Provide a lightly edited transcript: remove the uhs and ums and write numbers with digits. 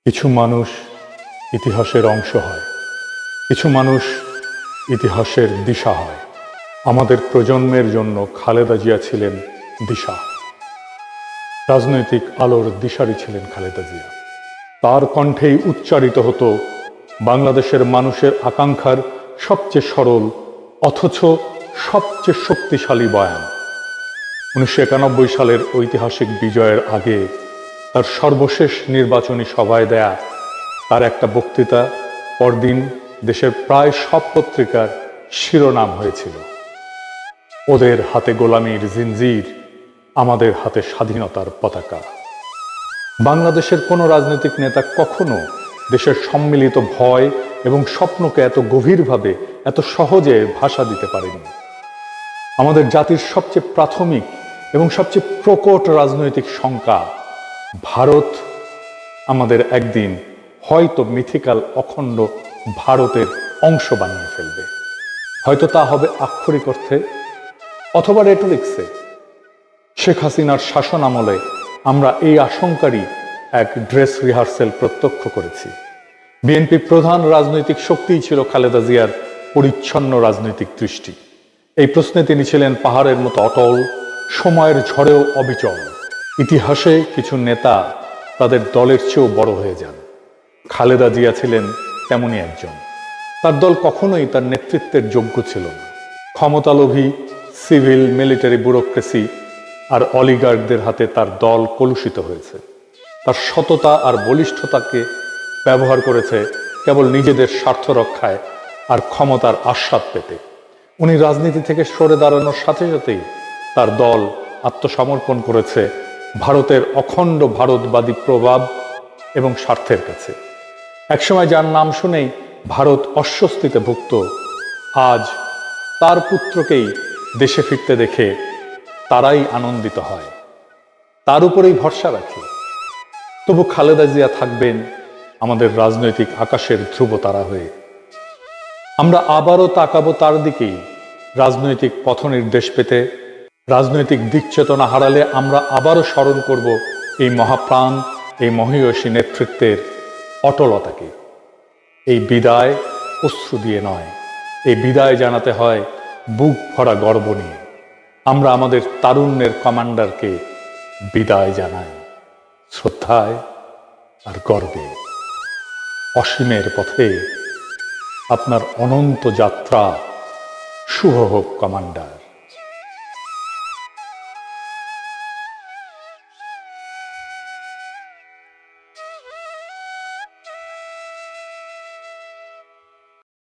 কিছু মানুষ ইতিহাসের অংশ হয়, কিছু মানুষ ইতিহাসের দিশা হয়। আমাদের প্রজন্মের জন্য খালেদা জিয়া ছিলেন দিশা। রাজনৈতিক আলোর দিশারি ছিলেন খালেদা জিয়া। তার কণ্ঠেই উচ্চারিত হতো বাংলাদেশের মানুষের আকাঙ্ক্ষার সবচেয়ে সরল অথচ সবচেয়ে শক্তিশালী বয়ান। 1991 সালের ঐতিহাসিক বিজয়ের আগে তার সর্বশেষ নির্বাচনী সভায় দেয়া তার একটা বক্তৃতা পরদিন দেশের প্রায় সব পত্রিকার শিরোনাম হয়েছিল, ওদের হাতে গোলামীর জিনজির, আমাদের হাতে স্বাধীনতার পতাকা। বাংলাদেশের কোনো রাজনৈতিক নেতা কখনো দেশের সম্মিলিত ভয় এবং স্বপ্নকে এত গভীরভাবে এত সহজে ভাষা দিতে পারেনি। আমাদের জাতির সবচেয়ে প্রাথমিক এবং সবচেয়ে প্রকট রাজনৈতিক শঙ্কা, ভারত আমাদের একদিন হয়তো মিথিক্যাল অখণ্ড ভারতের অংশ বানিয়ে ফেলবে। হয়তো তা হবে আক্ষরিক অর্থে অথবা রেটরিক্সে। শেখ হাসিনার শাসন আমলে আমরা এই আশঙ্কারই এক ড্রেস রিহার্সেল প্রত্যক্ষ করেছি। বিএনপি প্রধান রাজনৈতিক শক্তিই ছিল খালেদা জিয়ার পরিচ্ছন্ন রাজনৈতিক দৃষ্টি। এই প্রশ্নে তিনি ছিলেন পাহাড়ের মতো অটল, সময়ের ঝড়েও অবিচল। ইতিহাসে কিছু নেতা তাদের দলের চেয়েও বড় হয়ে যান, খালেদা জিয়া ছিলেন তেমনই একজন। তার দল কখনোই তার নেতৃত্বের যোগ্য ছিল না। ক্ষমতালোভী সিভিল মিলিটারি ব্যুরোক্রেসি আর অলিগার্কদের হাতে তার দল কলুষিত হয়েছে। তার সততা আর বলিষ্ঠতাকে ব্যবহার করেছে কেবল নিজেদের স্বার্থ রক্ষায় আর ক্ষমতার আস্বাদ পেতে। উনি রাজনীতি থেকে সরে দাঁড়ানোর সাথে সাথেই তার দল আত্মসমর্পণ করেছে ভারতের অখণ্ড ভারতবাদী প্রভাব এবং স্বার্থের কাছে। একসময় যার নাম শুনেই ভারত অস্বস্তিতে ভুগত, আজ তার পুত্রকেই দেশে ফিরতে দেখে তারাই আনন্দিত হয়, তার উপরেই ভরসা রাখে। তবু খালেদা জিয়া থাকবেন আমাদের রাজনৈতিক আকাশের ধ্রুবতারা হয়ে। আমরা আবারও তাকাবো তার দিকেই রাজনৈতিক পথ নির্দেশ পেতে। রাজনৈতিক দিক চেতনা হারালে আমরা আবারও স্মরণ করব এই মহাপ্রাণ, এই মহীয়সী নেতৃত্বের অটলতাকে। এই বিদায় অশ্রু দিয়ে নয়, এই বিদায় জানাতে হয় বুক ভরা গর্ব নিয়ে। আমরা আমাদের তারুণ্যের কমান্ডারকে বিদায় জানাই শ্রদ্ধায় আর গর্বে। অসীমের পথে আপনার অনন্ত যাত্রা শুভ হোক কমান্ডার।